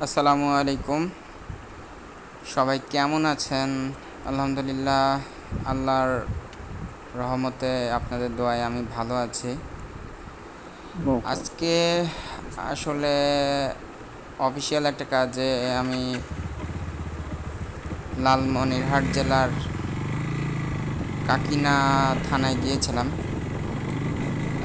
আসসালামু আলাইকুম। সবাই কেমন আছেন? আলহামদুলিল্লাহ, আল্লাহর রহমতে আপনাদের দোয়ায় আমি ভালো আছি। ওকে। আজকে আসলে অফিসিয়াল একটা কাজে আমি লালমনিরহাট জেলার কাকিনা থানায় গিয়েছিলাম।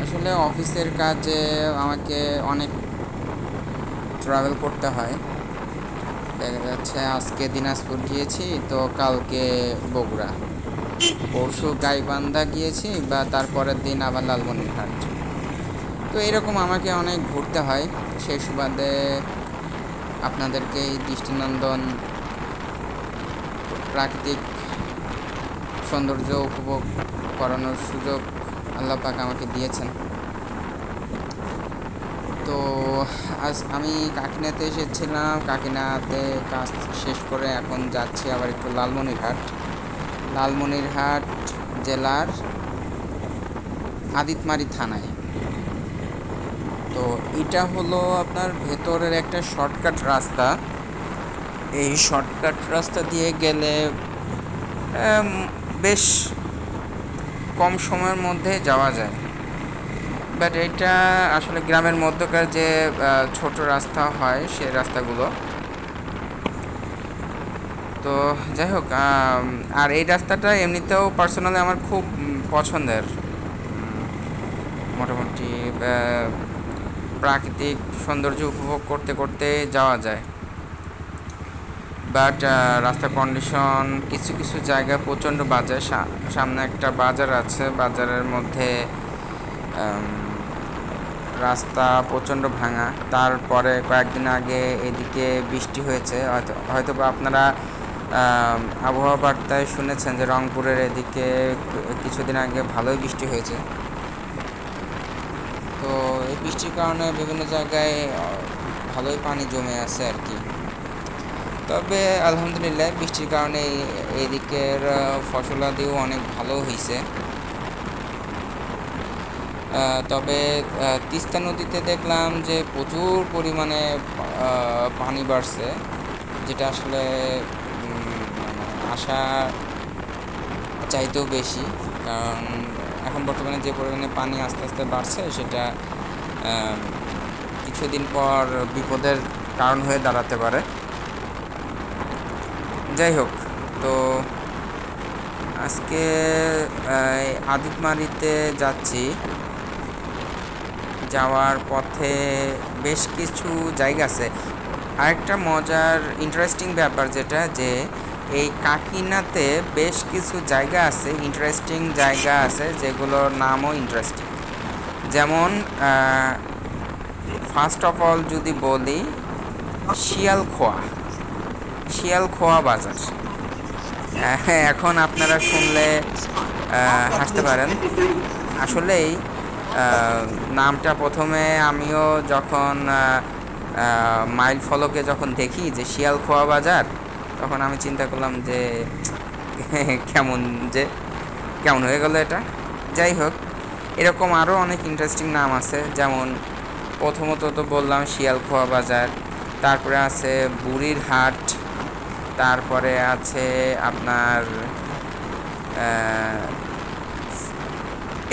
আসলে অফিসের কাজে আমাকে অনেক ট্রাভেল করতে হয়। দেখা যাচ্ছে আজকে দিনাজপুর গিয়েছি, তো কালকে বগুড়া, পরশু গাইবান্ধা গিয়েছি, বা তারপরের দিন আবার লালমনিরহাট। তো এরকম আমাকে অনেক ঘুরতে হয়। সেই সুবাদে আপনাদেরকে এই দৃষ্টিনন্দন প্রাকৃতিক সৌন্দর্য উপভোগ করানোর সুযোগ আল্লাহ পাক আমাকে দিয়েছেন। তো আজ আমি কাকিনাতে এসেছিলাম। কাকিনাতে কাজ শেষ করে এখন যাচ্ছি আবার একটু লালমনিরহাট জেলার আদিতমারি থানায়। তো এটা হলো আপনার ভেতরের একটা শর্টকাট রাস্তা। এই শর্টকাট রাস্তা দিয়ে গেলে আম, বেশ কম সময়ের মধ্যে যাওয়া যায়। বাট এটা আসলে গ্রামের মধ্যকার যে ছোট রাস্তা হয় সেই রাস্তাগুলো। তো যাই হোক, আর এই রাস্তাটা এমনিতেও পার্সোনালি আমার খুব পছন্দের। মোটামুটি প্রাকৃতিক সৌন্দর্য উপভোগ করতে করতে যাওয়া যায়। বাট রাস্তার কন্ডিশন কিছু কিছু জায়গায় প্রচণ্ড বাজে। সামনে একটা বাজার আছে, বাজারের মধ্যে রাস্তা প্রচণ্ড ভাঙা। তারপরে কয়েকদিন আগে এদিকে বৃষ্টি হয়েছে, হয়তো বা আপনারা আবহাওয়া বার্তায় শুনেছেন যে রংপুরের এদিকে কিছুদিন আগে ভালোই বৃষ্টি হয়েছে। তো এই বৃষ্টির কারণে বিভিন্ন জায়গায় ভালোই পানি জমে আছে আর কি। তবে আলহামদুলিল্লাহ, বৃষ্টির কারণে এদিকের ফসলাদিও অনেক ভালো হয়েছে। তবে তিস্তা নদীতে দেখলাম যে প্রচুর পরিমাণে পানি বাড়ছে, যেটা আসলে মানে আশা চাইতেও বেশি। কারণ এখন বর্তমানে যে পরিমাণে পানি আস্তে আস্তে বাড়ছে, সেটা কিছুদিন পর বিপদের কারণ হয়ে দাঁড়াতে পারে। যাই হোক, তো আজকে আদিতমারিতে যাচ্ছি। যাওয়ার পথে বেশ কিছু জায়গা আছে। আরেকটা মজার ইন্টারেস্টিং ব্যাপার যেটা, যে এই কাকিনাতে বেশ কিছু জায়গা আছে, ইন্টারেস্টিং জায়গা আছে, যেগুলোর নামও ইন্টারেস্টিং। যেমন ফার্স্ট অফ অল যদি বলি, শিয়ালখোয়া বাজার। এখন আপনারা শুনলে হাসতে পারেন। আসলেই নামটা প্রথমে আমিও যখন মাইল ফলকে যখন দেখি যে শিয়ালখোয়া বাজার, তখন আমি চিন্তা করলাম যে কেমন যে কেমন হয়ে গেল এটা। যাই হোক, এরকম আরও অনেক ইন্টারেস্টিং নাম আছে। যেমন প্রথমত তো বললাম শিয়ালখোয়া বাজার, তারপরে আছে বুড়ির হাট, তারপরে আছে আপনার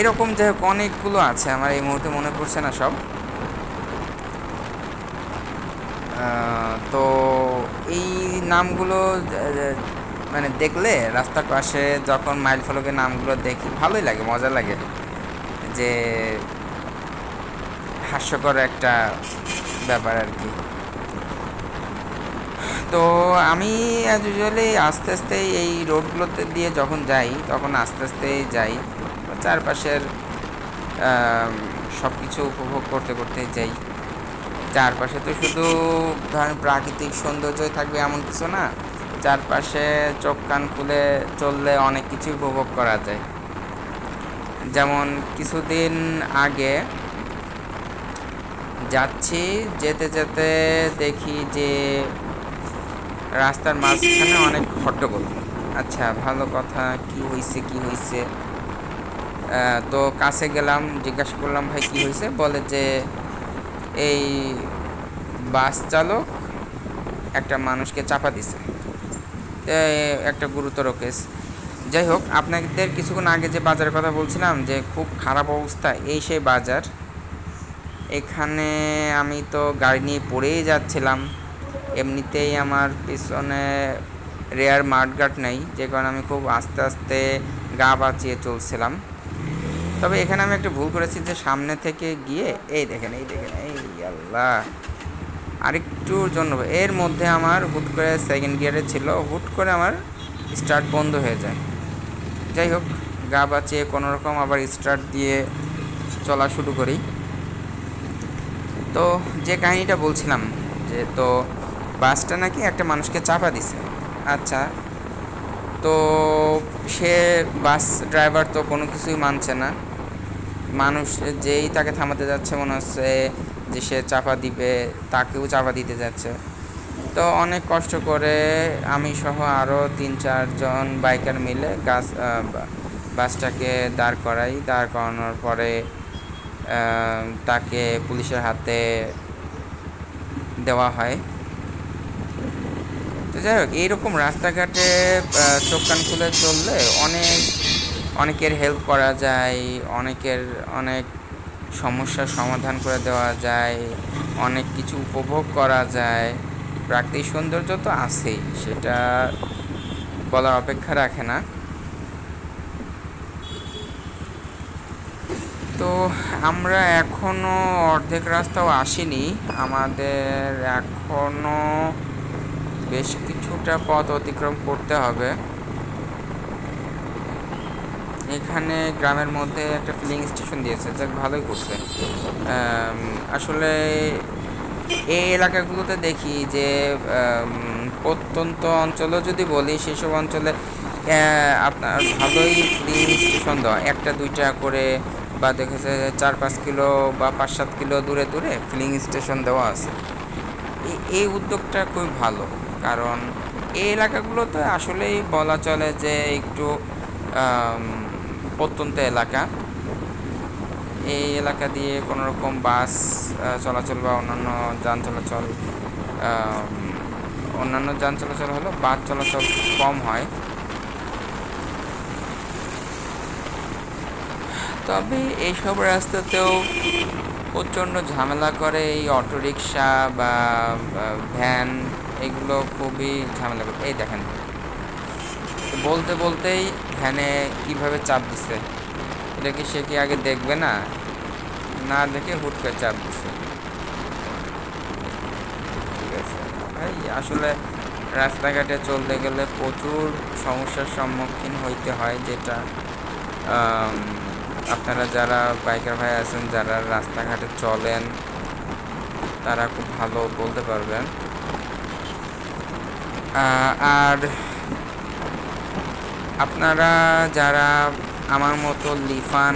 এরকম যে অনেকগুলো আছে, আমার এই মুহূর্তে মনে পড়ছে না সব। তো এই নামগুলো মানে দেখলে রাস্তার পাশে যখন মাইল ফলকের নামগুলো দেখি, ভালোই লাগে, মজা লাগে, যে হাস্যকর একটা ব্যাপার আর কি। তো আমি অ্যাজ ইউজুয়ালি আস্তে আস্তে এই রোডগুলোতে দিয়ে যখন যাই, তখন আস্তে আস্তেই যাই, চারপাশের সব কিছু উপভোগ করতে করতে যাই। চারপাশে তো শুধু ধরেন প্রাকৃতিক সৌন্দর্যই থাকবে এমন কিছু না, চারপাশে চোখ কান খুলে চললে অনেক কিছু উপভোগ করা যায়। যেমন কিছুদিন আগে যাচ্ছি, যেতে যেতে দেখি যে রাস্তার মাঝখানে অনেক হট্টগোল। আচ্ছা, ভালো কথা, কি হয়েছে? তো কাছে গেলাম, জিজ্ঞাসা করলাম, ভাই কি হয়েছে? বলে যে এই বাস চালক একটা মানুষকে চাপা দিছে, একটা গুরুতর কেস। যাই হোক, আপনাদের কিছুক্ষণ আগে যে বাজারের কথা বলছিলাম যে খুব খারাপ অবস্থা, এই সেই বাজার। এখানে আমি তো গাড়ি নিয়ে পড়েই যাচ্ছিলাম, এমনিতেই আমার পিছনে রেয়ার মাঠঘাট নেই, যে কারণে আমি খুব আস্তে আস্তে গা বাঁচিয়ে চলছিলাম। তবে এখানে আমি একটা ভুল করেছি যে সামনে থেকে গিয়ে এই দেখেন এই আল্লাহ, আরেকটুর জন্য এর মধ্যে আমার হুট করে সেকেন্ড গিয়ারে ছিল, হুট করে আমার স্টার্ট বন্ধ হয়ে যায়। যাই হোক, গা বাঁচিয়ে কোনোরকম আবার স্টার্ট দিয়ে চলা শুরু করি। তো যে কাহিনিটা বলছিলাম যে তো বাসটা নাকি একটা মানুষকে চাপা দিছে। আচ্ছা, তো সে বাস ড্রাইভার তো কোনো কিছুই মানছে না, মানুষ যেই তাকে থামাতে যাচ্ছে মনে হচ্ছে যে সে চাপা দিবে, তাকেও চাপা দিতে যাচ্ছে। তো অনেক কষ্ট করে আমি সহ আরও 3-4 জন বাইকার মিলে বাসটাকে দাঁড় করানোর পরে তাকে পুলিশের হাতে দেওয়া হয়। তো যাই হোক, এইরকম রাস্তাঘাটে চোখ কান খুলে চললে অনেকের হেল্প করা যায়, অনেক সমস্যার সমাধান করে দেওয়া যায়, অনেক কিছু উপভোগ করা যায়। প্রাকৃতিক সৌন্দর্য তো আছেই, সেটা বলার অপেক্ষা রাখে না। তো আমরা এখনও অর্ধেক রাস্তাও আসিনি, আমাদের এখনও বেশ কিছুটা পথ অতিক্রম করতে হবে। এখানে গ্রামের মধ্যে একটা ফিলিং স্টেশন দিয়েছে, যাক ভালোই করছে। আসলে এই এলাকাগুলোতে দেখি যে প্রত্যন্ত অঞ্চলও যদি বলি, সেসব অঞ্চলে আপনার ভালোই ফিলিং স্টেশন দেওয়া, 1-2টা করে, বা দেখেছে 4-5 কিলো বা 5-7 কিলো দূরে দূরে ফিলিং স্টেশন দেওয়া আছে। এই উদ্যোগটা খুবই ভালো, কারণ এই এলাকাগুলোতে আসলেই বলা চলে যে একটু প্রত্যন্ত এলাকা। এই এলাকা দিয়ে কোনো রকম বাস চলাচল বা অন্যান্য যান চলাচল হলো, বাস চলাচল কম হয়। তবে এইসব রাস্তাতেও প্রচণ্ড ঝামেলা করে এই অটোরিকশা বা ভ্যান, এগুলো খুবই ঝামেলা করে। এই দেখেন, বলতে বলতেই ভ্যানে কিভাবে চাপ দিচ্ছে, এটা কি সে কি আগে দেখবে না? না দেখে হুট করে চাপ দিচ্ছে। ঠিক আছে ভাই, আসলে রাস্তাঘাটে চলতে গেলে প্রচুর সমস্যার সম্মুখীন হইতে হয়, যেটা আপনারা যারা বাইকার ভাই আছেন, যারা রাস্তাঘাটে চলেন, তারা খুব ভালো বলতে পারবেন। আর আপনারা যারা আমার মতো লিফান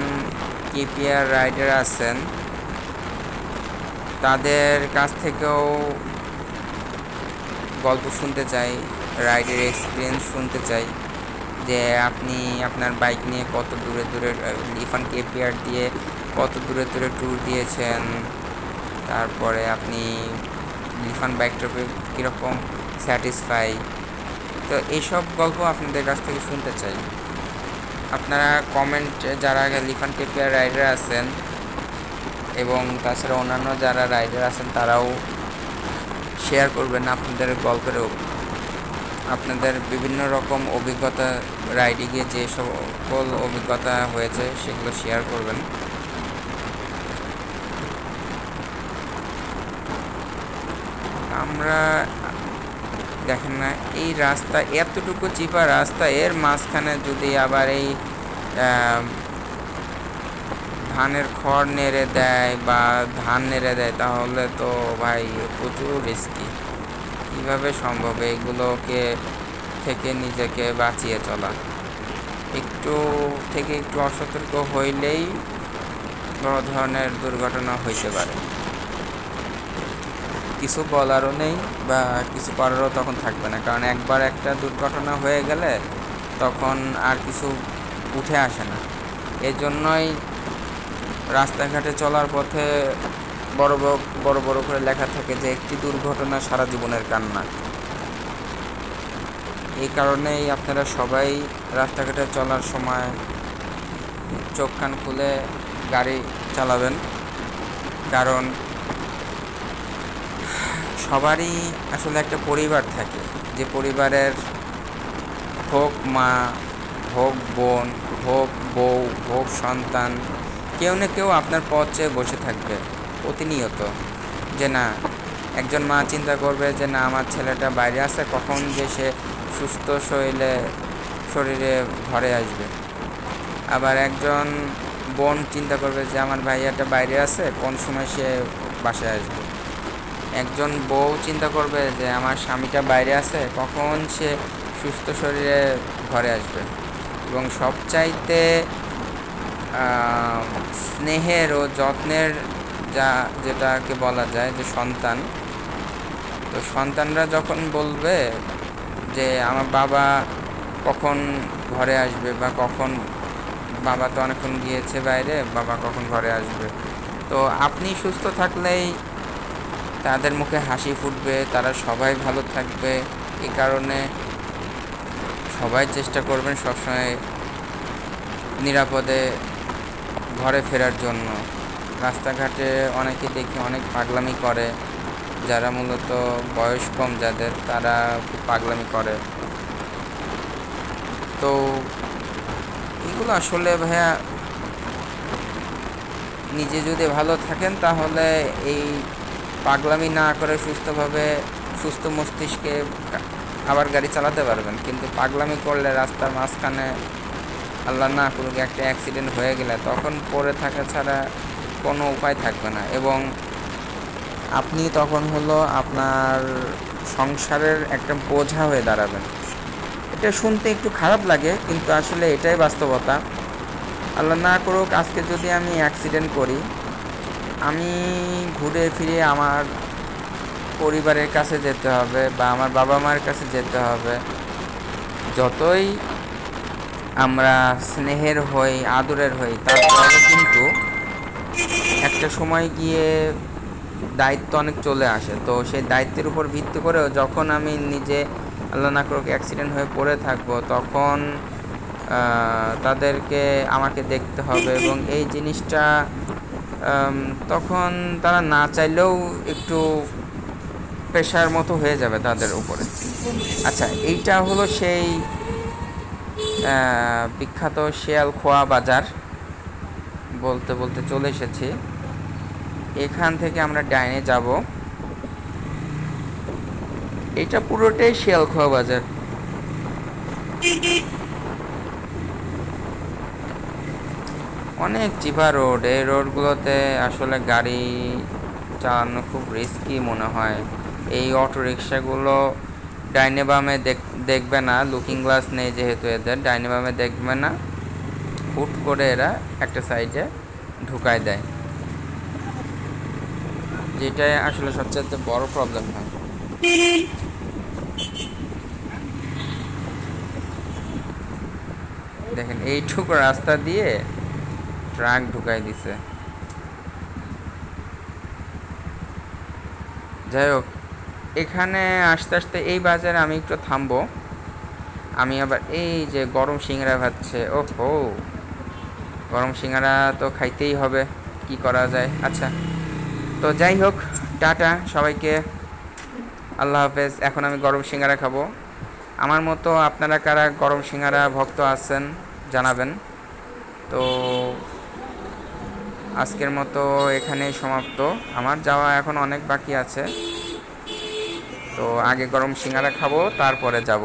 কেপিআর রাইডার আছেন, তাদের কাছ থেকেও গল্প শুনতে চাই, রাইডের এক্সপিরিয়েন্স শুনতে চাই, যে আপনি আপনার বাইক নিয়ে কত দূরে দূরে, লিফান কেপিআর দিয়ে কত দূরে দূরে ট্যুর দিয়েছেন, তারপরে আপনি লিফান বাইকটাকে কীরকম স্যাটিসফাই। তো এইসব গল্প আপনাদের কাছ থেকে শুনতে চাই। আপনারা কমেন্ট, যারা লিফান কেপিআর রাইডার আছেন এবং তাছাড়া অন্যান্য যারা রাইডার আছেন, তারাও শেয়ার করবেন আপনাদের গল্পেরও, আপনাদের বিভিন্ন রকম অভিজ্ঞতা, রাইডে গিয়ে যে সকল অভিজ্ঞতা হয়েছে সেগুলো শেয়ার করবেন। আমরা দেখেন না, এই রাস্তা এতটুকু চিপা রাস্তা, এর মাঝখানে যদি আবার এই ধানের খড় নেড়ে দেয় বা ধান নেড়ে দেয়, তাহলে তো ভাই প্রচুর রিস্কি। কীভাবে সম্ভব এগুলোকে থেকে নিজেকে বাঁচিয়ে চলা? একটু অসতর্ক হইলেই বড় ধরনের দুর্ঘটনা হইতে পারে। কিছু বলারও নেই বা কিছু করারও তখন থাকবে না, কারণ একবার একটা দুর্ঘটনা হয়ে গেলে তখন আর কিছু উঠে আসে না। এজন্যই রাস্তাঘাটে চলার পথে বড় বড় করে লেখা থাকে যে একটি দুর্ঘটনা সারা জীবনের কান্না। এই কারণেই আপনারা সবাই রাস্তাঘাটে চলার সময় চোখ কান খুলে গাড়ি চালাবেন, কারণ সবারই আসলে একটা পরিবার থাকে, যে পরিবারের হোক মা, হোক বোন, হোক বউ, হোক সন্তান, কেউ না কেউ আপনার পথ চেয়ে বসে থাকবে প্রতিনিয়ত। যে না, একজন মা চিন্তা করবে যে না, আমার ছেলেটা বাইরে আছে, কখন যে সে সুস্থ শরীরে ঘরে আসবে। আবার একজন বোন চিন্তা করবে যে আমার ভাইয়াটা বাইরে আছে, কোন সময় সে বাসায় আসবে। একজন বউ চিন্তা করবে যে আমার স্বামীটা বাইরে আছে, কখন সে সুস্থ শরীরে ঘরে আসবে। এবং সবচাইতে স্নেহের ও যত্নের যেটাকে বলা যায় যে সন্তান, তো সন্তানরা যখন বলবে যে আমার বাবা কখন ঘরে আসবে, বা কখন বাবা তো অনেকক্ষণ গিয়েছে বাইরে, বাবা কখন ঘরে আসবে, তো আপনি সুস্থ থাকলেই তাদের মুখে হাসি ফুটবে, তারা সবাই ভালো থাকবে। এই কারণে সবাই চেষ্টা করবেন সবসময় নিরাপদে ঘরে ফেরার জন্য। রাস্তাঘাটে অনেকে দেখি অনেক পাগলামি করে, যারা মূলত বয়স কম যাদের, তারা খুব পাগলামি করে। তো এগুলো আসলে ভাইয়া, নিজে যদি ভালো থাকেন তাহলে এই পাগলামি না করে সুস্থভাবে সুস্থ মস্তিষ্কে আবার গাড়ি চালাতে পারবেন। কিন্তু পাগলামি করলে রাস্তার মাঝখানে আল্লাহ না করুক একটা অ্যাক্সিডেন্ট হয়ে গেলে তখন পড়ে থাকা ছাড়া কোনো উপায় থাকবে না, এবং আপনি তখন হলো আপনার সংসারের একটা বোঝা হয়ে দাঁড়াবেন। এটা শুনতে একটু খারাপ লাগে, কিন্তু আসলে এটাই বাস্তবতা। আল্লাহ না করুক আজকে যদি আমি অ্যাক্সিডেন্ট করি, আমি ঘুরে ফিরে আমার পরিবারের কাছে যেতে হবে বা আমার বাবা মার কাছে যেতে হবে। যতই আমরা স্নেহের হই, আদরের হই, তারপরে কিন্তু একটা সময় গিয়ে দায়িত্ব অনেক চলে আসে। তো সেই দায়িত্বের উপর ভিত্তি করেও যখন আমি নিজে আল্লাহ না করুক অ্যাক্সিডেন্ট হয়ে পড়ে থাকবো, তখন তাদেরকে আমাকে দেখতে হবে, এবং এই জিনিসটা তখন তারা না চাইলেও একটু পেশার মতো হয়ে যাবে তাদের উপরে। আচ্ছা, এইটা হলো সেই বিখ্যাত শিয়ালখোয়া বাজার। বলতে বলতে চলে এসেছি। এখান থেকে আমরা ডাইনে যাব। এটা পুরোটাই শিয়ালখোয়া বাজার। অনেক চিপা রোড। এই রোডগুলোতে আসলে গাড়ি চালানো খুব রিস্কি মনে হয়। এই অটো রিক্সাগুলো ডাইনে বামে দেখবে না, লুকিং গ্লাস নেই যেহেতু এদের, ডাইনে বামে দেখবে না, হুট করে এরা একটা সাইডে ঢুকায় দেয়, যেটাই আসলে সবচেয়ে বড় প্রবলেম হয়। দেখেন এইটুকু রাস্তা দিয়ে ট্রাক ঢুকাই দিছে। যাই হোক, এখানে আস্তে আস্তে এই বাজারে আমি একটু থামবো। আমি আবার এই যে গরম সিঙ্গারা ভাজছে, ওহো, গরম সিঙ্গারা তো খাইতেই হবে, কি করা যায়। আচ্ছা, তো যাই হোক, টাটা সবাইকে, আল্লাহ হাফেজ। এখন আমি গরম সিঙ্গারা খাবো। আমার মতো আপনারা কারা গরম সিঙ্গারা ভক্ত আছেন জানাবেন। তো আজকের মতো এখানেই সমাপ্ত। আমার যাওয়া এখন অনেক বাকি আছে, তো আগে গরম সিঙ্গারা খাবো, তারপরে যাব।